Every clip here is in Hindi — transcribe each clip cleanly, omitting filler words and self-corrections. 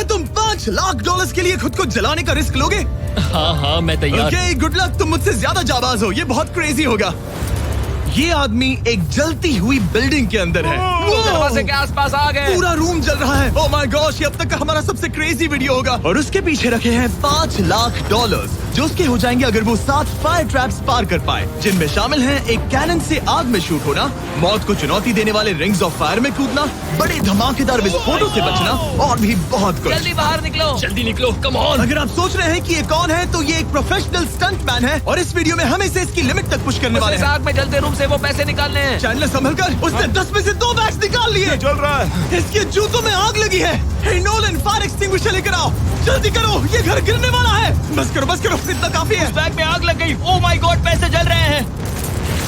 तुम $5 लाख के लिए खुद को जलाने का रिस्क लोगे? हाँ मैं तैयार। Okay, good luck. तुम मुझसे ज्यादा जाबाज हो, ये बहुत क्रेजी होगा। ये आदमी एक जलती हुई बिल्डिंग के अंदर है। दरवाजे के आसपास आ गए। पूरा रूम जल रहा है। ओह माय गॉश, ये अब तक का हमारा सबसे क्रेजी वीडियो होगा। और उसके पीछे रखे हैं $5 लाख, जो उसके हो जाएंगे अगर वो 7 फायर ट्रैप्स पार कर पाए, जिनमें शामिल हैं एक कैनन से आग में शूट होना, मौत को चुनौती देने वाले रिंग्स ऑफ फायर में कूदना, बड़े धमाकेदार विस्फोटों से बचना और भी बहुत कुछ। जल्दी बाहर निकलो। जल्दी निकलो, कम ऑन। अगर आप सोच रहे हैं कि ये कौन है, तो ये एक प्रोफेशनल स्टंटमैन है और इस वीडियो में हम इसे इसकी लिमिट तक पुश करने वाले इस हैं। आग में जलते रूम से वो पैसे निकालने हैं। चैंडलर संभल कर, उसने 10 में से 2 बैग्स निकाल लिए। चल रहा है। इसके जूतों में आग लगी है। हे नोलन, फायर एक्सटिंग्विशर लेकर आओ, जल्दी करो, ये घर गिरने वाला है। बस करो, इतना काफी है। बैग में आग लग गई। ओह माय गॉड, पैसे जल रहे हैं।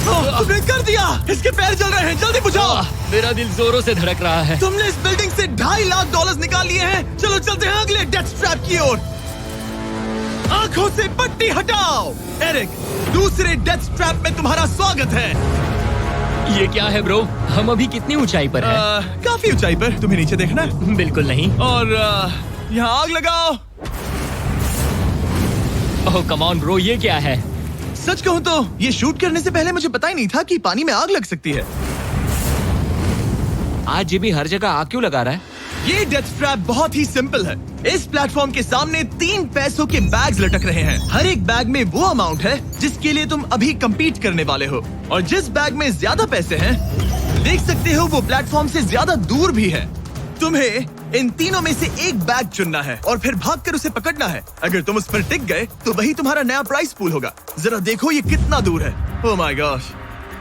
तुमने कर दिया। इसके पैर जल रहे हैं, जल्दी बुझाओ। मेरा दिल जोरों से धड़क रहा है। तुमने इस बिल्डिंग से $2.5 लाख निकाल लिए हैं। चलो चलते हैं अगले डेथ ट्रैप की ओर। आंखों से पट्टी हटाओ। एरिक, दूसरे डेथ ट्रैप में तुम्हारा स्वागत है। ये क्या है ब्रो? हम अभी कितनी ऊंचाई पर हैं? काफी ऊंचाई पर। तुम्हें नीचे देखना है? बिल्कुल नहीं। और यहाँ आग लगाओ। ओह कम ऑन ब्रो, ये क्या है? सच कहूँ तो ये शूट करने से पहले मुझे पता ही नहीं था कि पानी में आग लग सकती है। आज ये भी हर जगह आग क्यों लगा रहा है? ये डेथ ट्रैप बहुत ही सिंपल है। इस प्लेटफॉर्म के सामने 3 पैसों के बैग्स लटक रहे हैं। हर एक बैग में वो अमाउंट है जिसके लिए तुम अभी compete करने वाले हो, और जिस बैग में ज्यादा पैसे हैं, देख सकते हो वो प्लेटफॉर्म से ज्यादा दूर भी है। तुम्हें इन तीनों में से एक बैग चुनना है और फिर भागकर उसे पकड़ना है। अगर तुम उस पर टिक गए तो वही तुम्हारा नया प्राइस पूल होगा। जरा देखो ये कितना दूर है। ओह माय गॉश,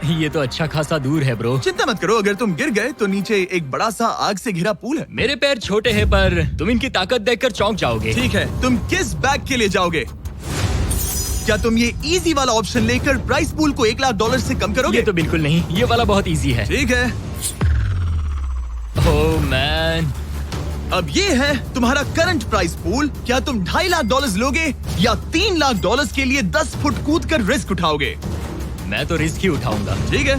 ये तो अच्छा खासा दूर है ब्रो। चिंता मत करो, अगर तुम गिर गए तो नीचे एक बड़ा सा आग से घिरा पूल है। मेरे पैर छोटे हैं पर तुम इनकी ताकत देखकर चौंक जाओगे। ठीक है, तुम किस बैग के लिए जाओगे? क्या तुम ये इजी वाला ऑप्शन लेकर प्राइस पूल को $1 लाख से कम करोगे? ये तो बिल्कुल नहीं, ये वाला बहुत इजी है। ठीक है, ओह मैन। अब ये है तुम्हारा करंट प्राइस पूल। क्या तुम $2.5 लाख लोगे या $3 लाख के लिए 10 फुट कूद कर रिस्क उठाओगे? मैं तो रिस्क ही उठाऊंगा। ठीक है,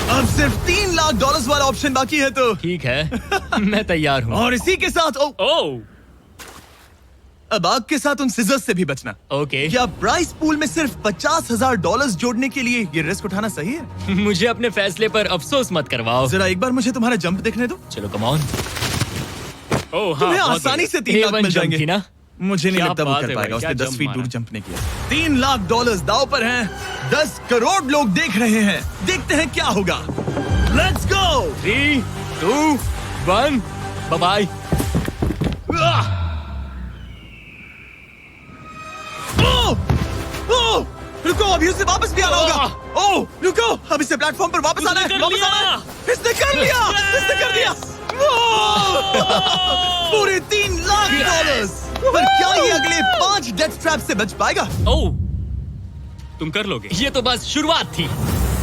अब सिर्फ $3 लाख वाला ऑप्शन बाकी है तो ठीक है मैं तैयार हूँ। और इसी के साथ ओह अब आग के साथ उन सिजर्स से भी बचना। ओके। क्या प्राइस पूल में सिर्फ $50,000 जोड़ने के लिए ये रिस्क उठाना सही है? मुझे अपने फैसले पर अफसोस मत करवाओ। जरा एक बार मुझे तुम्हारा जंप देखने दो। चलो कम ऑन। ओह हाँ, तुम्हें बहुत आसानी बढ़िया। से 3 लाख A1 मिल जंप जाएंगे थी ना? मुझे नहीं क्या लगता वो बात कर है पाएगा। भाई, उसने क्या 10 जंप फीट दूर मारा। जंप नहीं किया। $3 लाख दाव पर हैं। 10 करोड़ लोग देख रहे हैं। देखते हैं क्या होगा। Let's go. 3, 2, 1, बाय। रुको, अभी उसे वापस भी आना होगा। ओह रुको, अब इसे प्लेटफॉर्म पर वापस आना है। वापस आना है। इसने कर लिया। इसने कर दिया। पूरे $3 लाख। पर क्या ये अगले 5 डेथ ट्रैप से बच पाएगा? ओह तुम कर लोगे। ये तो बस शुरुआत थी।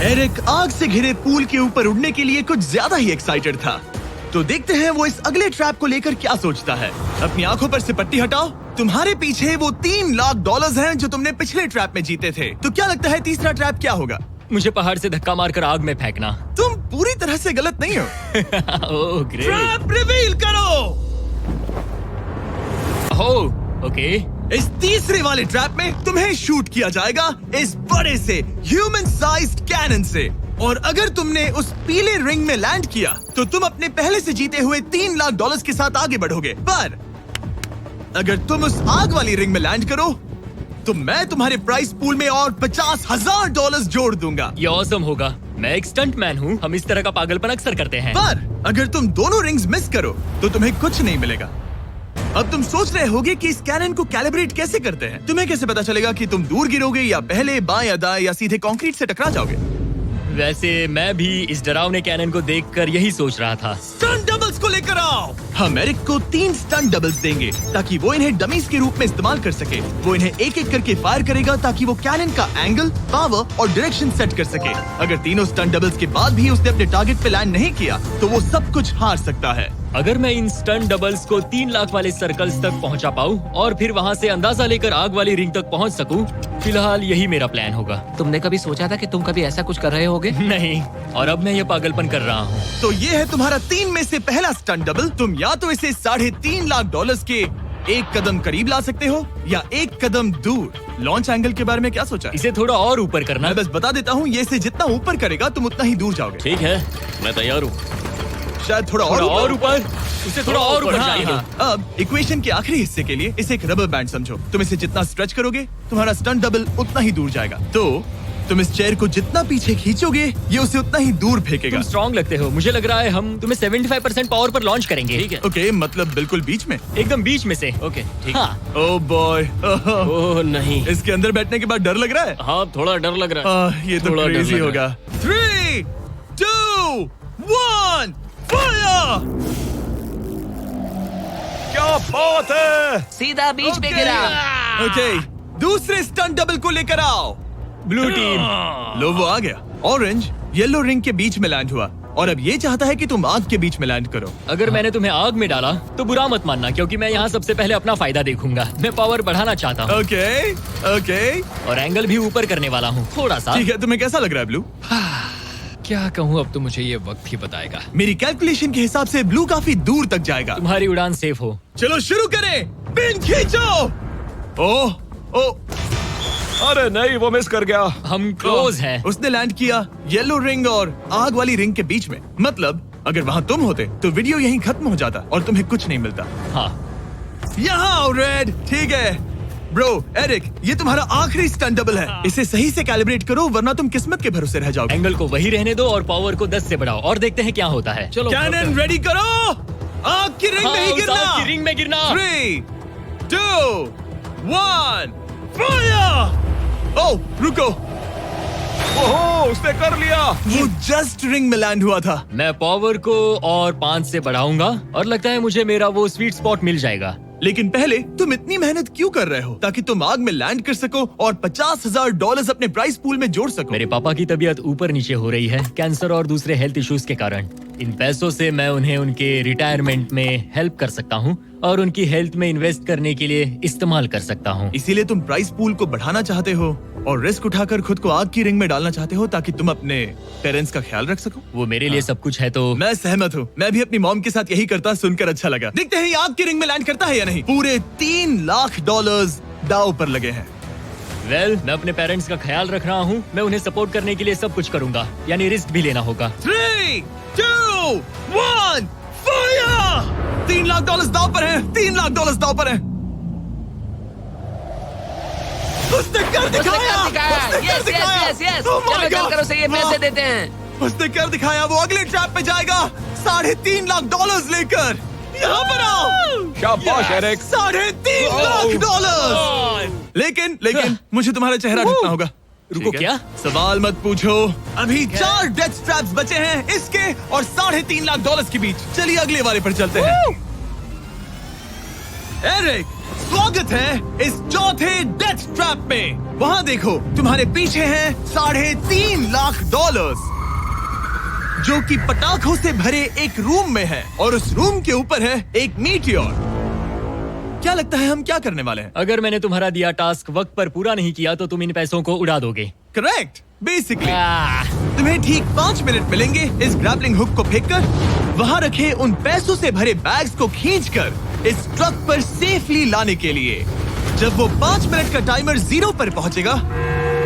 एरिक आग से घिरे पूल के ऊपर उड़ने के लिए कुछ ज्यादा ही एक्साइटेड था। तो देखते हैं वो इस अगले ट्रैप को लेकर क्या सोचता है। अपनी आंखों पर से पट्टी हटाओ। तुम्हारे पीछे वो $3 लाख हैं जो तुमने पिछले ट्रैप में जीते थे। तो क्या लगता है तीसरा ट्रैप क्या होगा? मुझे पहाड़ से धक्का मारकर आग में फेंकना। तुम पूरी तरह से गलत नहीं हो। Oh great. ट्रैप रिवील करो। Oh okay. इस तीसरे वाले ट्रैप में तुम्हें शूट किया जाएगा इस बड़े से ह्यूमन साइज्ड कैनन से, और अगर तुमने उस पीले रिंग में लैंड किया तो तुम अपने पहले से जीते हुए $3 लाख के साथ आगे बढ़ोगे। पर अगर तुम उस आग वाली रिंग में लैंड करो तो मैं तुम्हारे प्राइस पूल में और $50,000 जोड़ दूंगा। ये ऑसम होगा। मैं एक स्टंट मैन हूँ, हम इस तरह का पागलपन अक्सर करते हैं। पर अगर तुम दोनों रिंग्स मिस करो तो तुम्हें कुछ नहीं मिलेगा। अब तुम सोच रहे होगे कि इस कैनन को कैलिब्रेट कैसे करते हैं। तुम्हें कैसे पता चलेगा कि तुम दूर गिरोगे या पहले बाएं या दाएं या सीधे कंक्रीट से टकरा जाओगे? वैसे मैं भी इस डरावने कैनन को देखकर यही सोच रहा था। स्टंट डबल्स को लेकर आओ। हम एरिक को 3 स्टंट डबल्स देंगे ताकि वो इन्हें डमीज के रूप में इस्तेमाल कर सके। वो इन्हें एक एक करके फायर करेगा ताकि वो कैनन का एंगल, पावर और डायरेक्शन सेट कर सके। अगर तीनों स्टंट डबल्स के बाद भी उसने अपने टारगेट पे लैंड नहीं किया तो वो सब कुछ हार सकता है। अगर मैं इन स्टंट डबल्स को 3 लाख वाले सर्कल्स तक पहुंचा पाऊं और फिर वहां से अंदाजा लेकर आग वाली रिंग तक पहुंच सकूं, फिलहाल यही मेरा प्लान होगा। तुमने कभी सोचा था कि तुम कभी ऐसा कुछ कर रहे होगे? नहीं, और अब मैं ये पागलपन कर रहा हूँ। तो ये है तुम्हारा 3 में से पहला स्टंट डबल। तुम या तो इसे $3.5 लाख के एक कदम करीब ला सकते हो या एक कदम दूर। लॉन्च एंगल के बारे में क्या सोचा है? इसे थोड़ा और ऊपर करना। मैं बस बता देता हूँ, ये इसे जितना ऊपर करेगा तुम उतना ही दूर जाओगे। ठीक है, मैं तैयार हूँ। शायद थोड़ा और ऊपर, उसे थोड़ा और ऊपर हाँ, जाने दो। हाँ। अब इक्वेशन के आखिरी हिस्से के लिए इसे एक रबर बैंड समझो। तुम इसे जितना स्ट्रेच करोगे तुम्हारा स्टंट डबल उतना ही दूर जाएगा। तो तुम इस चेयर को जितना पीछे खींचोगे ये उसे उतना ही दूर फेंकेगा। तुम स्ट्रॉन्ग लगते हो। मुझे लग रहा है हम तुम्हें 75% पावर पर लॉन्च करेंगे। ठीक है, ओके, मतलब बिल्कुल बीच में। एकदम बीच में से। ओके, ठीक। हाँ, ओह बॉय, ओह नहीं। इसके अंदर बैठने के बाद डर लग रहा है। हाँ, थोड़ा डर लग रहा है। ये तो थोड़ा डर क्रेजी लग रहा होगा। 3, 2, 1, फायर! क्या बात है! सीधा बीच में गिरा। ओके, दूसरे स्टंट डबल को लेकर आओ। Blue team. लो वो आ गया। ऑरेंज येलो रिंग के बीच में लैंड हुआ और अब ये चाहता है कि तुम आग के बीच में लैंड करो। अगर मैंने तुम्हें आग में डाला तो बुरा मत मानना, क्योंकि मैं यहाँ सबसे पहले अपना फायदा देखूंगा। मैं पावर बढ़ाना चाहता हूँ ओके, ओके, और एंगल भी ऊपर करने वाला हूँ थोड़ा सा। ठीक है। तुम्हें कैसा लग रहा है ब्लू? क्या कहूँ, अब तो मुझे ये वक्त ही बताएगा। मेरी कैलकुलेशन के हिसाब से ब्लू काफी दूर तक जाएगा। तुम्हारी उड़ान सेफ हो। चलो शुरू करें। पिन खींचो। ओह, ओह, अरे नहीं, वो मिस कर गया। हम क्लोज हैं। उसने लैंड किया येलो रिंग और आग वाली रिंग के बीच में। मतलब अगर वहाँ तुम होते तो वीडियो यहीं खत्म हो जाता और तुम्हें कुछ नहीं मिलता। हाँ, यहाँ आओ रेड। ठीक है ब्रो। एरिक, ये तुम्हारा आखिरी स्टंट डबल है। इसे सही से कैलिब्रेट करो वरना तुम किस्मत के भरोसे रह जाओगे। एंगल को वही रहने दो और पावर को 10 से बढ़ाओ और देखते हैं क्या होता है। चलो, कैनन रेडी करो। आग की रिंग में ही उस गिरना। आग की रिंग में गिरना। 3, 2, 1, फायर! ओह, रुको। ओहो, उसने कर लिया। वो जस्ट रिंग में लैंड हुआ था। मैं पावर को और 5 से बढ़ाऊंगा और लगता है मुझे मेरा वो स्वीट स्पॉट मिल जाएगा। लेकिन पहले तुम इतनी मेहनत क्यों कर रहे हो? ताकि तुम आग में लैंड कर सको और $50,000 अपने प्राइस पूल में जोड़ सको। मेरे पापा की तबीयत ऊपर नीचे हो रही है, कैंसर और दूसरे हेल्थ इश्यूज के कारण। इन पैसों से मैं उन्हें उनके रिटायरमेंट में हेल्प कर सकता हूँ और उनकी हेल्थ में इन्वेस्ट करने के लिए इस्तेमाल कर सकता हूँ। इसीलिए तुम प्राइस पूल को बढ़ाना चाहते हो और रिस्क उठाकर खुद को आग की रिंग में डालना चाहते हो ताकि तुम अपने पेरेंट्स का ख्याल रख सको। वो मेरे लिए सब कुछ है तो मैं सहमत हूँ। मैं भी अपनी मॉम के साथ यही करता, सुनकर अच्छा लगा। देखते हैं ये आग की रिंग में लैंड करता है या नहीं। पूरे $3 लाख दांव पर लगे हैं। मैं अपने पेरेंट्स का ख्याल रख रहा हूँ। मैं उन्हें सपोर्ट करने के लिए सब कुछ करूंगा, यानी रिस्क भी लेना होगा। 3, 2, 1, फायर! $3 लाख दांव पर है। $3 लाख दांव पर है। उसने कर दिखाया। Yes yes yes. Oh my चलो God! चलकर उसे ये पैसे देते हैं। उसने कर दिखाया। वो अगले ट्रैप पे जाएगा $3.5 लाख लेकर। यहाँ पर आओ। शाबाश एरिक। $3.5 लाख। लेकिन मुझे तुम्हारा चेहरा ढकना होगा। रुको, ठीक है? क्या? सवाल मत पूछो। अभी 4 डेथ स्ट्रैप्स बचे हैं, इसके और $3.5 लाख के बीच। चलिए अगले वाले पर चलते हैं। एरिक, स्वागत है इस चौथे डेथ ट्रैप में। वहाँ देखो, तुम्हारे पीछे हैं $3.5 लाख, जो कि पटाखों से भरे एक रूम में है और उस रूम के ऊपर है एक मीटियोर। क्या लगता है हम क्या करने वाले हैं? अगर मैंने तुम्हारा दिया टास्क वक्त पर पूरा नहीं किया तो तुम इन पैसों को उड़ा दोगे। करेक्ट। बेसिकली तुम्हें ठीक 5 मिनट मिलेंगे इस ग्रैपलिंग हुक को फेंककर वहाँ रखे उन पैसों से भरे बैग्स को खींचकर इस ट्रक पर सेफली लाने के लिए। जब वो 5 मिनट का टाइमर 0 पर पहुंचेगा,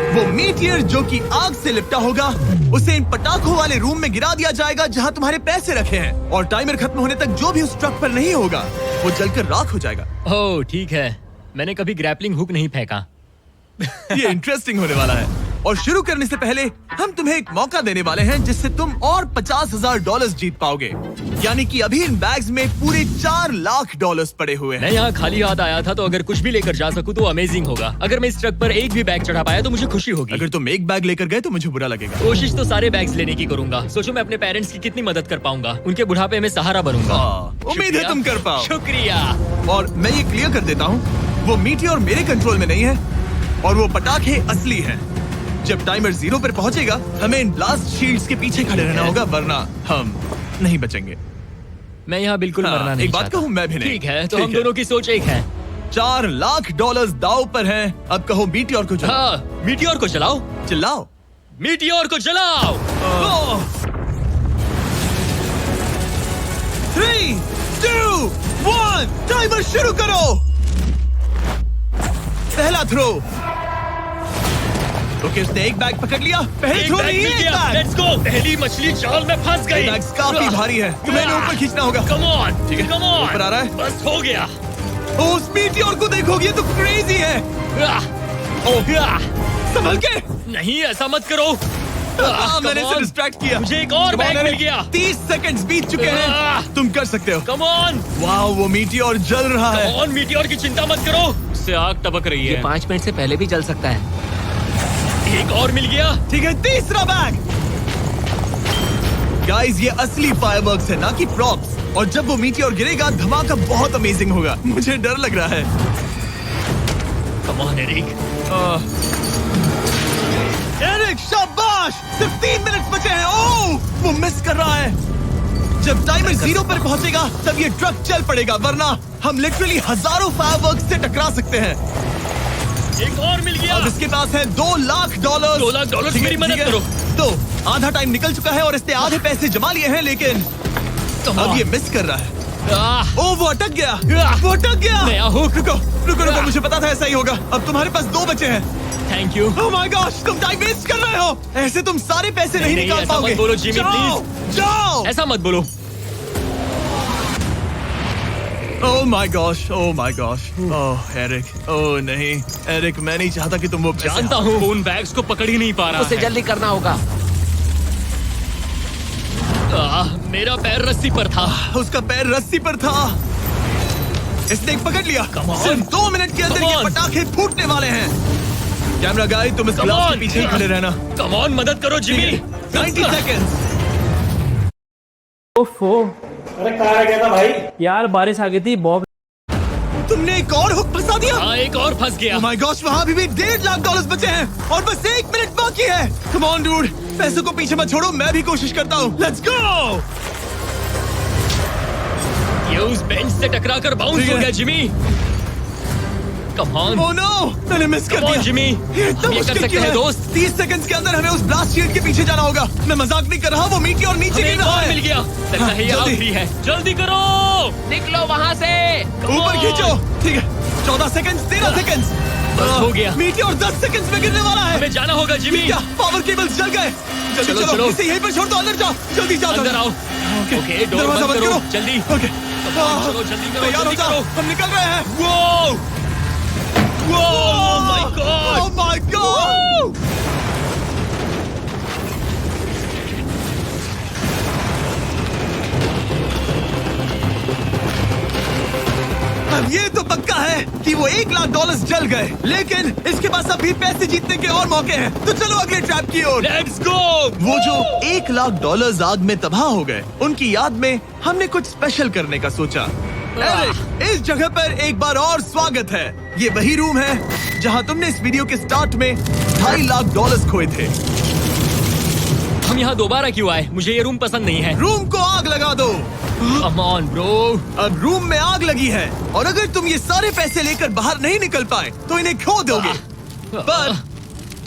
वो मीटियर जो कि आग से लिपटा होगा उसे इन पटाखों वाले रूम में गिरा दिया जाएगा जहां तुम्हारे पैसे रखे हैं। और टाइमर खत्म होने तक जो भी उस ट्रक पर नहीं होगा वो जलकर राख हो जाएगा। ओह ठीक है, मैंने कभी ग्रैपलिंग हुक नहीं फेंका। ये इंटरेस्टिंग होने वाला है। और शुरू करने से पहले हम तुम्हें एक मौका देने वाले हैं जिससे तुम और $50,000 जीत पाओगे। यानी कि अभी इन बैग्स में पूरे $4 लाख पड़े हुए हैं। मैं यहाँ खाली हाथ आया था, तो अगर कुछ भी लेकर जा सकूं तो अमेजिंग होगा। अगर मैं इस ट्रक पर एक भी बैग चढ़ा पाया तो मुझे खुशी होगी। अगर तुम एक बैग लेकर गए तो मुझे बुरा लगेगा। कोशिश तो सारे बैग्स लेने की करूंगा। सोचो मैं अपने पेरेंट्स की कितनी मदद कर पाऊंगा। उनके बुढ़ापे में सहारा बनूंगा। उम्मीद है तुम कर पाओ। शुक्रिया। और मैं ये क्लियर कर देता हूँ, वो मीटियोर मेरे कंट्रोल में नहीं है और वो पटाखे असली हैं। जब टाइमर 0 पर पहुंचेगा हमें इन ब्लास्ट शील्ड्स के पीछे खड़े रहना होगा, वरना हम नहीं बचेंगे। मैं यहाँ बिल्कुल हाँ, मरना नहीं एक बात चाहता। कहूँ, मैं भी नहीं। ठीक है, तो ठीक हम है। दोनों की सोच एक है। $4 लाख दाव पर हैं। अब कहो मीटियोर को चलाओ। हाँ, मीटियोर को चलाओ। चिल्लाओ। मीटियोर को चलाओ। 3, 2, 1, टाइमर शुरू करो। पहला थ्रो। ओके, उसने एक बैग पकड़ लिया। पहले एक थ्रो बैग नहीं, मिल एक गया। बैग। Let's go. पहली मछली जाल में फंस गई। बैग्स काफी भारी है, तुम्हें इन्हें ऊपर खींचना होगा। कम ऑन, ठीक है, कम ऑन। ऊपर आ रहा है। बस हो गया। ओ, उस मीटियोर को देखोगे, ये तो क्रेजी है। संभल के। नहीं, ऐसा मत करो। मैंने इसे डिस्ट्रैक्ट किया। मुझे एक और बैग मिल गया। 30 सेकंड्स बीत चुके हैं। तुम कर सकते हो। कम ऑन, वाओ, वो मीटियोर जल रहा है। Come on. मीटियोर की चिंता मत करो, उससे आग टपक रही ये है। 5 मिनट से पहले भी जल सकता है। एक और मिल गया। ठीक है, तीसरा बैग। गाइस, ये असली फायरवर्क्स है, ना कि प्रॉप्स। और जब वो मीटियोर गिरेगा, धमाका बहुत अमेजिंग होगा। मुझे डर लग रहा है। Come on Eric. एरिक, शाबाश! सिर्फ 3 मिनट बचे हैं। ओह, वो मिस कर रहा है। जब टाइमर 0 पर पहुंचेगा, तब ये ट्रक चल पड़ेगा, वरना हम लिटरली हजारों फायरवर्क्स से टकरा सकते हैं। एक और मिल गया। अब इसके पास है $2 लाख। $2 लाख ठीक है, मेरी मदद ठीक है। करो। तो आधा टाइम निकल चुका है और इसने आधे पैसे जमा लिए हैं, लेकिन अब ये मिस कर रहा है। ओ, वो अटक गया। वो अटक गया। नया हुक। रुको रुको रुको, मुझे पता था ऐसा ही होगा। अब तुम्हारे पास 2 बचे हैं। Thank you. Oh my gosh, तुम टाइम वेस्ट कर रहे हो। ऐसे तुम सारे पैसे नहीं निकाल ऐसा पाओगे। मत बोलो, जिमी, जाओ, जाओ। ऐसा मत बोलो। Oh my gosh, oh my gosh. Oh Eric, oh नहीं एरिक, मैं नहीं चाहता कि तुम वो पैसे जानता हूँ, उन बैग्स को पकड़ ही नहीं पा रहा उसे है। जल्दी करना होगा। मेरा पैर रस्सी पर था। उसका पैर रस्सी पर था। इसने एक पकड़ लिया। Come on. सिर्फ 2 मिनट के अंदर Come ये on. पटाखे फूटने वाले हैं। कैमरा गाय, तुम इस Come ग्लास के on. पीछे ही खड़े रहना। कम ऑन, मदद करो जिमी। 90 सेकेंड्स। ओफो, अरे कहाँ रह गया था भाई? यार बारिश आ गई थी बॉब। तुमने एक और हुक फंसा दिया। हाँ, एक और फंस गया। Oh my gosh, वहाँ अभी भी $1.5 लाख बचे हैं और बस 1 मिनट बाकी है। Come on dude, पैसों को पीछे मत छोड़ो, मैं भी कोशिश करता हूँ। Let's go! ये उस बेंच से टकरा कर बाउंस ठीक हो है। गया Jimmy. Come on. Oh no, मैंने मिस कर Come on, दिया। जिमी। ये इतना हम ये कर मुश्किल सकते क्यों हैं, है? दोस्त। 30 सेकंड्स के अंदर हमें उस ब्लास्ट शील्ड के पीछे जाना होगा। मैं मजाक नहीं कर रहा, वो मीटियोर नीचे हमें गिर एक रहा और है। मिल गया। लगता है ये जल्दी। आखिरी है। जल्दी करो। निकलो वहाँ से। ऊपर on. खींचो। ठीक है, 14 सेकंड्स, 13 सेकंड्स। बस हो गया। मीटियोर 10 सेकंड्स में गिरने वाला है। हमें जाना होगा जिमी। क्या पावर केबल्स जल गए? जल्दी चलो, चलो, चलो। इसे यहीं पर छोड़ दो, अंदर जाओ। जल्दी जाओ, अंदर आओ। ओके, डोर दरवाजा बंद करो, जल्दी। ओके, चलो, जल्दी करो, तैयार हो जल्दी जाओ, करो। हम निकल रहे हैं। वो Oh my God! Oh my God! अब ये तो पक्का है कि वो $1 लाख जल गए, लेकिन इसके पास अभी पैसे जीतने के और मौके हैं। तो चलो अगले ट्रैप की ओर। Let's go! वो जो $1 लाख आग में तबाह हो गए, उनकी याद में हमने कुछ स्पेशल करने का सोचा। एरिक, इस जगह पर एक बार और स्वागत है। ये वही रूम है जहां तुमने इस वीडियो के स्टार्ट में $2.5 लाख खोए थे। हम यहाँ दोबारा क्यों आए? मुझे ये रूम पसंद नहीं है। रूम को आग लगा दो। Come on, bro. अब रूम में आग लगी है और अगर तुम ये सारे पैसे लेकर बाहर नहीं निकल पाए तो इन्हें खो दोगे। पर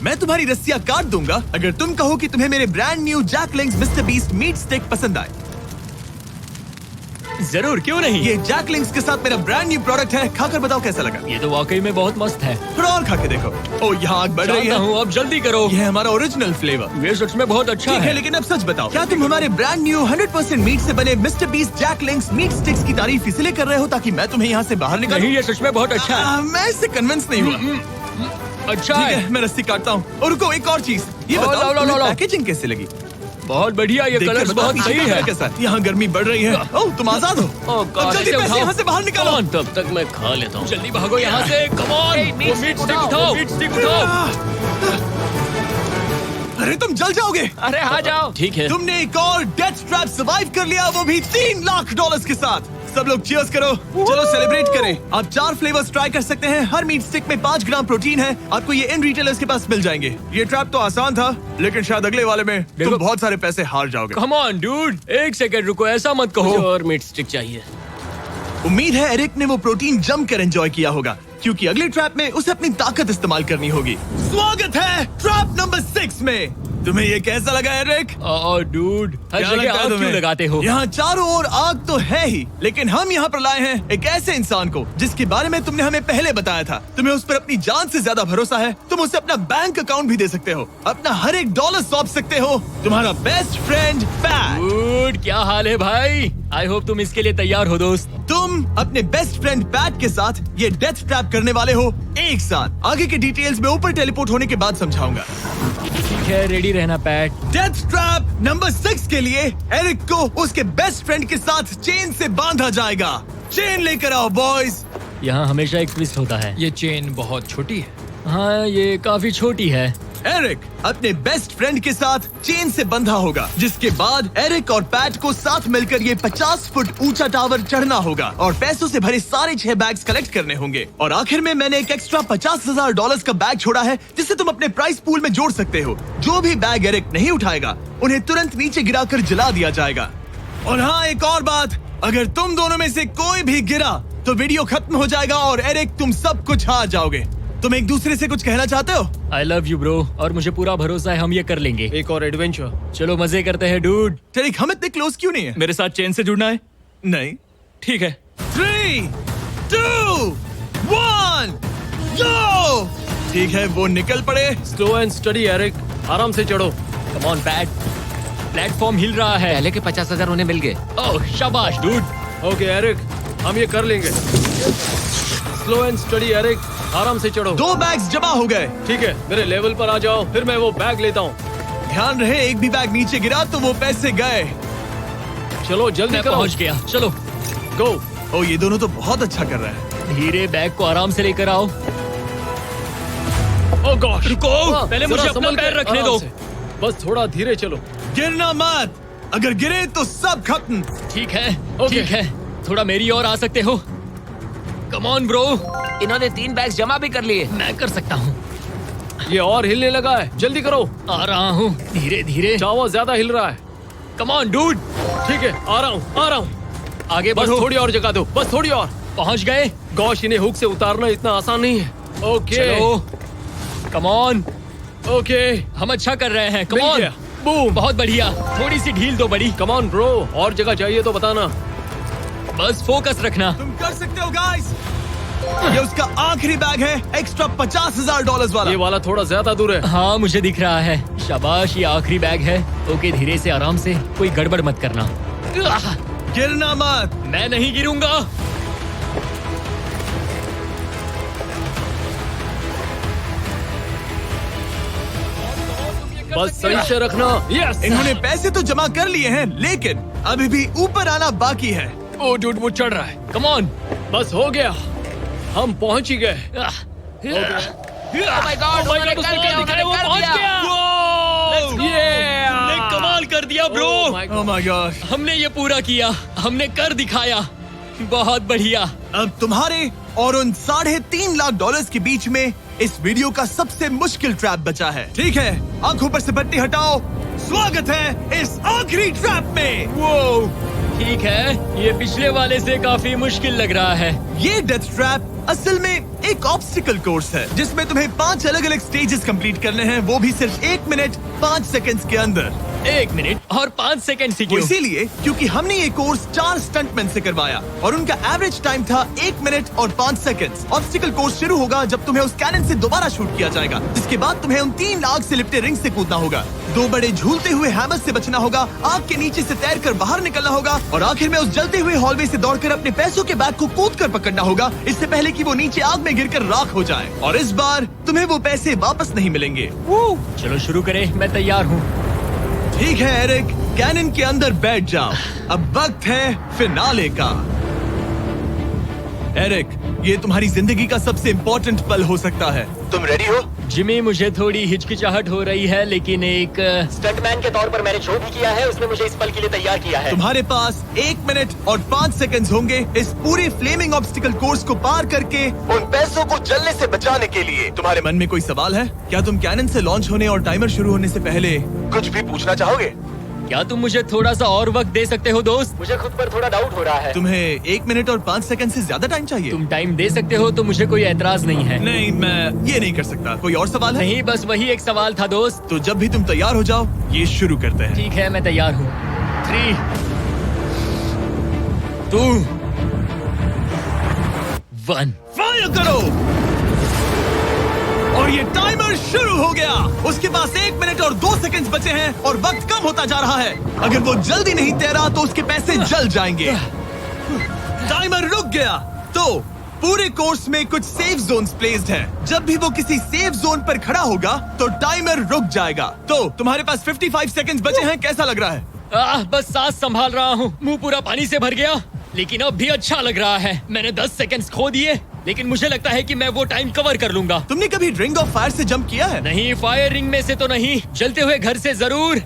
मैं तुम्हारी रस्सियां काट दूंगा अगर तुम कहो कि तुम्हें मेरे brand new Jack Link's mister Beast meat stick पसंद आए। जरूर, क्यों नहीं? ये जैकलिंग्स के साथ मेरा ब्रांड न्यू प्रोडक्ट है, खाकर बताओ कैसा लगा। ये तो वाकई में बहुत मस्त है। थोड़ा और खा के देखो। ओ, यहाँ आग बढ़ रही जानता है। हूँ, अब जल्दी करो। ये है हमारा ओरिजिनल फ्लेवर। ये सच में बहुत अच्छा ठीक है, है। लेकिन अब सच बताओ, क्या तुम हमारे ब्रांड न्यू 100% मीट से बने मिस्टर बीस्ट जैकलिंग्स मीट स्टिक्स की तारीफ इसलिए कर रहे हो ताकि मैं तुम्हें यहाँ से बाहर निकालूं? नहीं, ये सच में बहुत अच्छा है। मैं इससे कन्विंस नहीं हुआ। अच्छा ठीक है। है, मैं रस्सी काटता हूँ। और रुको, एक और चीज, ये लो, बताओ लो, लो, तुम्हें लो। पैकेजिंग कैसे लगी? बहुत बढ़िया, ये देखकर कलर्स बताओ बहुत पीछे सही का है। कैसा है? यहाँ गर्मी बढ़ रही है। ओह, तुम आजाद हो। अब जल्दी पैसे यहाँ से बाहर निकालो। तब तक मैं खा लेता हूँ। जल्दी भागो यहाँ से। Come on. Hey, meat meat stick stick उठाओ, उठाओ। मीट स्टिक उठाओ। अरे तुम जल जाओगे। अरे आ जाओ। ठीक है। तुमने एक और डेथ ट्रैप सर्वाइव कर लिया, वो भी $3 लाख के साथ। सब लोग चीयर्स करो। चलो सेलिब्रेट करें। आप 4 फ्लेवर्स ट्राई कर सकते हैं। हर मीट स्टिक में 5 ग्राम प्रोटीन है। आपको ये इन रिटेलर्स के पास मिल जाएंगे। ये ट्रैप तो आसान था, लेकिन शायद अगले वाले में तुम बहुत सारे पैसे हार जाओगे। कम ऑन डूड, एक सेकंड रुको, ऐसा मत कहो। और मीट स्टिक चाहिए। उम्मीद है एरिक ने वो प्रोटीन जमकर एंजॉय किया होगा, क्योंकि अगले ट्रैप में उसे अपनी ताकत इस्तेमाल करनी होगी। स्वागत है ट्रैप नंबर 6 में। तुम्हें ये कैसा लगा एरिक? डूड, हर क्या जगह लगता है आग क्यों तुम्हें? लगाते हो? यहाँ चारों ओर आग तो है ही, लेकिन हम यहाँ पर लाए हैं एक ऐसे इंसान को जिसके बारे में तुमने हमें पहले बताया था। तुम्हें उस पर अपनी जान से ज्यादा भरोसा है। तुम उसे अपना बैंक अकाउंट भी दे सकते हो, अपना हर एक डॉलर सौंप सकते हो। तुम्हारा बेस्ट फ्रेंड पैट। डूड, क्या हाल है भाई? आई होप तुम इसके लिए तैयार हो दोस्त। तुम अपने बेस्ट फ्रेंड पैट के साथ ये डेथ ट्रैप करने वाले हो एक साथ। आगे के डिटेल्स में ऊपर टेलीपोर्ट होने के बाद समझाऊंगा। ठीक है, रेडी रहना पैट। डेथ ट्रैप नंबर 6 के लिए एरिक को उसके बेस्ट फ्रेंड के साथ चेन से बांधा जाएगा। चेन लेकर आओ बॉयज। यहाँ हमेशा एक ट्विस्ट होता है। ये चेन बहुत छोटी है। हाँ, ये काफी छोटी है। एरिक अपने बेस्ट फ्रेंड के साथ चेन से बंधा होगा, जिसके बाद एरिक और पैट को साथ मिलकर ये 50 फुट ऊंचा टावर चढ़ना होगा और पैसों से भरे सारे 6 बैग्स कलेक्ट करने होंगे। और आखिर में मैंने एक एक्स्ट्रा $50,000 का बैग छोड़ा है, जिसे तुम अपने प्राइस पूल में जोड़ सकते हो। जो भी बैग एरिक नहीं उठाएगा, उन्हें तुरंत नीचे गिराकर जला दिया जाएगा। और हाँ, एक और बात, अगर तुम दोनों में से कोई भी गिरा तो वीडियो खत्म हो जाएगा और एरिक तुम सब कुछ हार जाओगे। तुम एक दूसरे से कुछ कहना चाहते हो? आई लव यू ब्रो, और मुझे पूरा भरोसा है हम ये कर लेंगे। एक और एडवेंचर। चलो मजे करते हैं डूड। एरिक, हम इतने क्लोज क्यों नहीं है? मेरे साथ चेन से जुड़ना है? नहीं। ठीक है। 3, 2, 1, go! ठीक है, वो निकल पड़े। स्लो एंड स्टडी एरिक, आराम से चढ़ो। कम ऑन पैट, प्लेटफॉर्म हिल रहा है। पहले के 50,000 उन्हें मिल गए। ओह शाबाश डूड। ओके एरिक, हम ये कर लेंगे। स्लो एंड स्टडी एरिक, आराम से चढ़ो। 2 बैग्स जमा हो गए। ठीक है, मेरे लेवल पर आ जाओ, फिर मैं वो बैग लेता हूँ। ध्यान रहे, एक भी बैग नीचे गिरा तो वो पैसे गए। चलो जल्दी मैं करो। पहुंच गया, चलो। गो। ओ, ये दोनों तो बहुत अच्छा कर रहे हैं। धीरे बैग को आराम से लेकर आओ। ओह गॉश, रुको, पहले मुझे जरा अपना संभल के, पैर रखने आराम दो। से। बस थोड़ा धीरे चलो। गिरना मत, अगर गिरे तो सब खत्म। ठीक है, ओके। ठीक है, थोड़ा मेरी ओर आ सकते हो? कम ऑन ब्रो, इन्होंने 3 बैग्स जमा भी कर लिए। मैं कर सकता हूँ। ये और हिलने लगा है, जल्दी करो। आ रहा हूँ, धीरे धीरे। चावा ज्यादा हिल रहा है। Come on dude. ठीक है, आ रहा हूँ। आगे बस बढ़ो। थोड़ी और जगह दो, बस थोड़ी और। पहुँच गए। गॉश, इन्हें हुक से उतारना इतना आसान नहीं है। ओके। चलो, कम ऑन। ओके, हम अच्छा कर रहे हैं। कम मिल ऑन। गया। बूम। बहुत बढ़िया, थोड़ी सी ढील दो बड़ी। कम ऑन ब्रो, और जगह चाहिए तो बताना। बस फोकस रखना। तुम कर सकते हो गाइस। ये उसका आखिरी बैग है, एक्स्ट्रा $50,000 वाला। ये वाला थोड़ा ज्यादा दूर है। हाँ, मुझे दिख रहा है। शाबाश, ये आखिरी बैग है। ओके, धीरे से, आराम से, कोई गड़बड़ मत करना। आह, गिरना मत। मैं नहीं गिरूंगा। बस सही से रखना। यस। इन्होंने पैसे तो जमा कर लिए हैं, लेकिन अभी भी ऊपर आना बाकी है। ओ डूड, वो चढ़ रहा है। Come on. बस हो गया, हम पहुंच ही गए। Oh my God, उन्होंने कर दिया, उन्होंने वो कर पहुंच दिया। गया। Yeah! हमने कमाल कर दिया bro. Oh my God. Oh my gosh। हमने ये पूरा किया, हमने कर दिखाया। बहुत बढ़िया। अब तुम्हारे और उन $3.5 लाख के बीच में इस वीडियो का सबसे मुश्किल ट्रैप बचा है। ठीक है, आंखों पर से पट्टी हटाओ। स्वागत है इस आखिरी ट्रैप में। वो ठीक है, ये पिछले वाले से काफी मुश्किल लग रहा है। ये डेथ ट्रैप असल में एक ऑब्स्टिकल कोर्स है, जिसमें तुम्हें 5 अलग अलग स्टेजेस कंप्लीट करने हैं, वो भी सिर्फ 1 मिनट 5 सेकंड्स के अंदर। 1 मिनट और 5 सेकंड से वो क्यों? इसीलिए क्योंकि हमने ये कोर्स 4 स्टंटमैन से करवाया और उनका एवरेज टाइम था 1 मिनट और 5 सेकंड्स। ऑब्स्टिकल कोर्स शुरू होगा जब तुम्हें उस कैनन से दोबारा शूट किया जाएगा, जिसके बाद तुम्हें उन 3 लाख से लिपटे रिंग से कूदना होगा, 2 बड़े झूलते हुए हैमर से बचना होगा, आग के नीचे से तैरकर बाहर निकलना होगा और आखिर में उस जलते हुए हॉलवे से दौड़कर अपने पैसों के बैग को कूदकर पकड़ना होगा, इससे पहले कि वो नीचे आग में गिरकर राख हो जाए। और इस बार तुम्हें वो पैसे वापस नहीं मिलेंगे। चलो शुरू करें, मैं तैयार हूँ। ठीक है एरिक, कैनन के अंदर बैठ जाओ। अब वक्त है फिनाले का। एरिक, ये तुम्हारी जिंदगी का सबसे इम्पोर्टेंट पल हो सकता है। तुम रेडी हो? जिमी, मुझे थोड़ी हिचकिचाहट हो रही है, लेकिन एक स्टंटमैन के तौर पर मैंने जो भी किया है उसने मुझे इस पल के लिए तैयार किया है। तुम्हारे पास 1 मिनट और 5 सेकंड्स होंगे इस पूरे फ्लेमिंग ऑब्स्टिकल कोर्स को पार करके उन पैसों को जलने से बचाने के लिए। तुम्हारे मन में कोई सवाल है? क्या तुम कैनन से लॉन्च होने और टाइमर शुरू होने से पहले कुछ भी पूछना चाहोगे? क्या तुम मुझे थोड़ा सा और वक्त दे सकते हो दोस्त? मुझे खुद पर थोड़ा डाउट हो रहा है। तुम्हें 1 मिनट और 5 सेकंड से ज्यादा टाइम चाहिए? तुम टाइम दे सकते हो तो मुझे कोई एतराज नहीं है। नहीं, मैं ये नहीं कर सकता। कोई और सवाल है? नहीं, बस वही एक सवाल था दोस्त। तो जब भी तुम तैयार हो जाओ, ये शुरू करते हैं। ठीक है, मैं तैयार हूँ। 3, 2, 1 फायर करो! और ये टाइमर शुरू हो गया। उसके पास 1 मिनट और 2 सेकंड्स बचे हैं और वक्त कम होता जा रहा है। अगर वो जल्दी नहीं तैरा तो उसके पैसे जल जाएंगे। टाइमर रुक गया। तो पूरे कोर्स में कुछ सेफ जोन्स प्लेस्ड हैं। जब भी वो किसी सेफ जोन पर खड़ा होगा तो टाइमर रुक जाएगा। तो तुम्हारे पास 55 सेकंड्स बचे हैं। कैसा लग रहा है? बस सांस संभाल रहा हूँ। मुंह पूरा पानी से भर गया, लेकिन अब भी अच्छा लग रहा है। मैंने 10 सेकंड्स खो दिए, लेकिन मुझे लगता है कि मैं वो टाइम कवर कर लूंगा। तुमने कभी रिंग ऑफ फायर से जंप किया है? नहीं, फायर रिंग में से तो नहीं, जलते हुए घर से जरूर।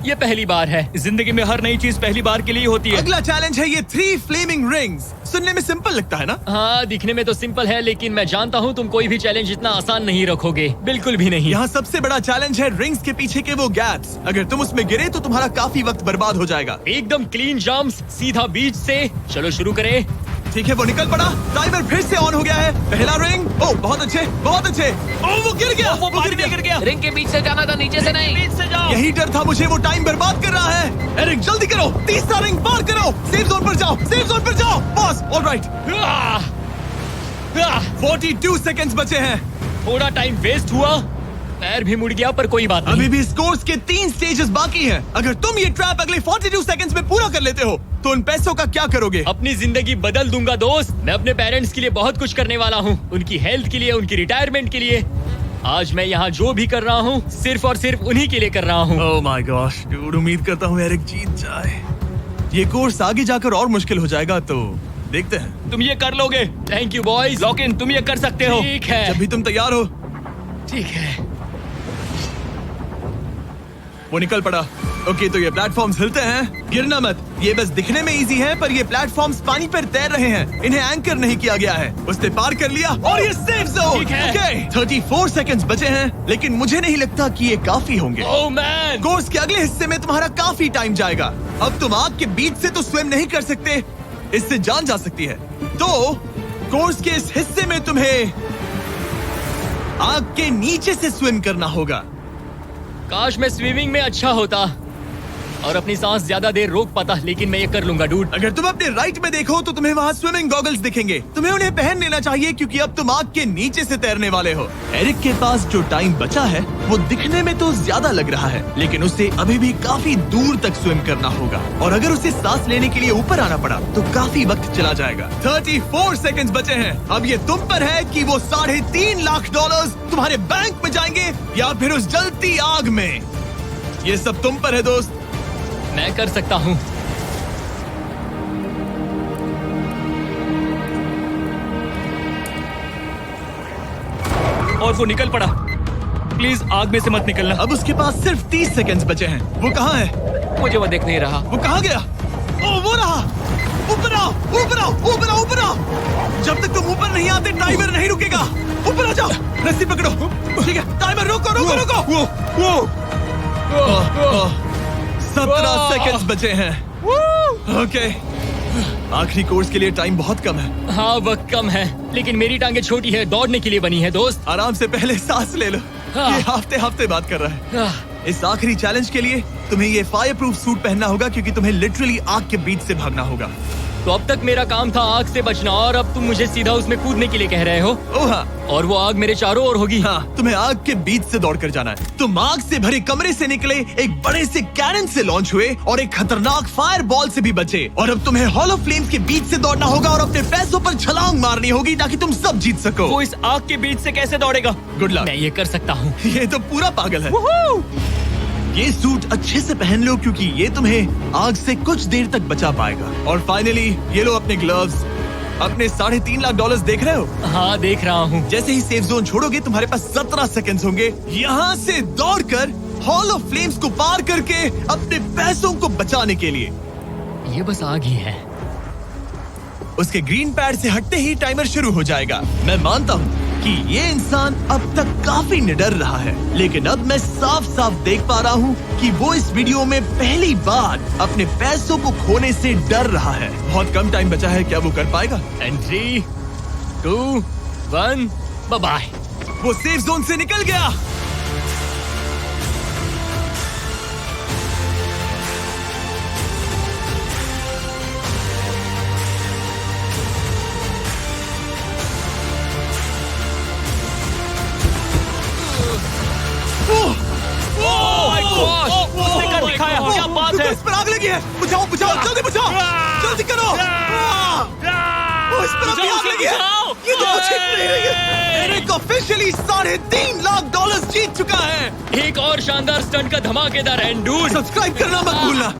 ये पहली बार है। जिंदगी में हर नई चीज पहली बार के लिए होती है। अगला चैलेंज है ये 3 फ्लेमिंग रिंग्स। सुनने में सिंपल लगता है ना? हाँ, दिखने में तो सिंपल है, लेकिन मैं जानता हूँ तुम कोई भी चैलेंज इतना आसान नहीं रखोगे। बिल्कुल भी नहीं। यहाँ सबसे बड़ा चैलेंज है रिंग्स के पीछे के वो गैप्स। अगर तुम उसमें गिरे तो तुम्हारा काफी वक्त बर्बाद हो जाएगा। एकदम क्लीन जंप्स, सीधा बीच से। चलो शुरू करें। ठीक है, वो निकल पड़ा। टाइमर फिर से ऑन हो गया है। पहला रिंग। ओह, बहुत अच्छे, बहुत अच्छे। ओह, वो गिर गया। वो पानी में गिर गया। रिंग के बीच से जाना था, नीचे से नहीं। बीच से जाओ। यही डर था मुझे, वो टाइम बर्बाद कर रहा है। एरिक, जल्दी करो। तीसरा रिंग पार करो। सेफ जोन पर जाओ, सेफ जोन पर जाओ। Boss, alright. 42 सेकंड्स बचे हैं। थोड़ा टाइम वेस्ट हुआ, पैर भी मुड़ गया, पर कोई बात नहीं। अभी भी स्कोर्स के 3 स्टेजेस बाकी हैं। अगर तुम ये ट्रैप अगले 42 सेकंड्स में पूरा कर लेते हो तो उन पैसों का क्या करोगे? अपनी जिंदगी बदल दूंगा दोस्त। मैं अपने पेरेंट्स के लिए बहुत कुछ करने वाला हूँ, उनकी हेल्थ के लिए, उनकी रिटायरमेंट के लिए। आज मैं यहाँ जो भी कर रहा हूँ सिर्फ और सिर्फ उन्हीं के लिए कर रहा हूँ। ओह माय गॉश, डूड, उम्मीद करता हूँ एरिक जीत जाए। ये कोर्स आगे जाकर और मुश्किल हो जाएगा, तो देखते हैं। तुम ये कर लोगे। Thank you boys. Lock in, तुम ये कर सकते हो। ठीक है, जब भी तुम तैयार हो। ठीक है। वो निकल पड़ा। ओके, तो ये प्लेटफॉर्म्स हिलते हैं। गिरना मत। ये बस दिखने में इजी है, पर ये प्लेटफॉर्म्स पानी पर तैर रहे हैं। इन्हें एंकर नहीं किया गया है। उसने पार कर लिया और ये सेफ जोन। ठीक है। ओके, 34 सेकंड्स बचे हैं, लेकिन मुझे नहीं लगता कि ये काफी होंगे। ओह मैन, कोर्स के अगले हिस्से में तुम्हारा काफी टाइम जाएगा। अब तुम आग के बीच से तो स्विम नहीं कर सकते, इससे जान जा सकती है। तो कोर्स के इस हिस्से में तुम्हें आग के नीचे से स्विम करना होगा। काश मैं स्विमिंग में अच्छा होता और अपनी सांस ज्यादा देर रोक पाता, लेकिन मैं ये कर लूंगा डूड। अगर तुम अपने राइट में देखो तो तुम्हें वहाँ स्विमिंग गॉगल्स दिखेंगे। तुम्हें उन्हें पहन लेना चाहिए, क्योंकि अब तुम आग के नीचे से तैरने वाले हो। एरिक के पास जो टाइम बचा है वो दिखने में तो ज्यादा लग रहा है, लेकिन उसे अभी भी काफी दूर तक स्विम करना होगा। और अगर उसे सांस लेने के लिए ऊपर आना पड़ा तो काफी वक्त चला जाएगा। 34 सेकंड्स बचे हैं। अब ये तुम पर है कि वो $3.5 लाख तुम्हारे बैंक में जाएंगे या फिर उस जलती आग में। ये सब तुम पर है दोस्त। मैं कर सकता हूँ। और वो निकल पड़ा। प्लीज आग में से मत निकलना। अब उसके पास सिर्फ 30 सेकंड्स बचे हैं। वो कहाँ है? मुझे वो देख नहीं रहा। वो कहाँ गया? ओह, वो रहा। ऊपर आओ, ऊपर आओ, ऊपर आओ, ऊपर आओ। जब तक तुम ऊपर नहीं आते टाइमर नहीं रुकेगा। ऊपर आ जाओ, रस्सी पकड़ो। ठीक है, टाइमर रोको, रोको, रोको। वो 17 सेकंड्स बचे हैं। ओके, आखिरी कोर्स के लिए टाइम बहुत कम है। हाँ, वक्त कम है, लेकिन मेरी टांगे छोटी है, दौड़ने के लिए बनी है दोस्त। आराम से पहले सांस ले लो। हाँ। ये हफ्ते हफ्ते बात कर रहा है। आह, इस आखिरी चैलेंज के लिए तुम्हें ये फायर प्रूफ सूट पहनना होगा, क्योंकि तुम्हें लिटरली आग के बीच से भागना होगा। तो अब तक मेरा काम था आग से बचना, और अब तुम मुझे सीधा उसमें कूदने के लिए कह रहे हो। ओह हाँ, और वो आग मेरे चारों ओर होगी। हाँ, तुम्हें आग के बीच से दौड़ कर जाना है। तुम आग से भरे कमरे से निकले, एक बड़े से कैनन से लॉन्च हुए और एक खतरनाक फायर बॉल से भी बचे। और अब तुम्हें हॉलो फ्लेम्स के बीच से दौड़ना होगा और अपने पैसों पर छलांग मारनी होगी ताकि तुम सब जीत सको। वो इस आग के बीच से कैसे दौड़ेगा? Good luck. मैं ये कर सकता हूँ। ये तो पूरा पागल है। ये सूट अच्छे से पहन लो, क्योंकि ये तुम्हें आग से कुछ देर तक बचा पाएगा। और फाइनली ये लो अपने ग्लव्स। अपने $3.5 लाख देख रहे हो? हाँ, देख रहा हूँ। जैसे ही सेफ जोन छोड़ोगे तुम्हारे पास 17 सेकंड्स होंगे यहाँ से दौड़कर हॉल ऑफ फ्लेम्स को पार करके अपने पैसों को बचाने के लिए। ये बस आग ही है। उसके ग्रीन पैड से हटते ही टाइमर शुरू हो जाएगा। मैं मानता हूँ कि ये इंसान अब तक काफी निडर रहा है, लेकिन अब मैं साफ साफ देख पा रहा हूँ कि वो इस वीडियो में पहली बार अपने पैसों को खोने से डर रहा है। बहुत कम टाइम बचा है, क्या वो कर पाएगा? And 3, 2, 1, bye. वो सेफ जोन से निकल गया। उसने कर दिखाया। क्या बात है? इस पर आग लगी है। बुझाओ बुझाओ, जल्दी बुझाओ, जल्दी करो। इस पर अभी आग लगी है। ये तो कुछ हिट नहीं रही है। एरिक ऑफिशियली $3.5 लाख जीत चुका है। एक और शानदार स्टंट का धमाकेदार एंड डूड। सब्सक्राइब करना मत भूलना।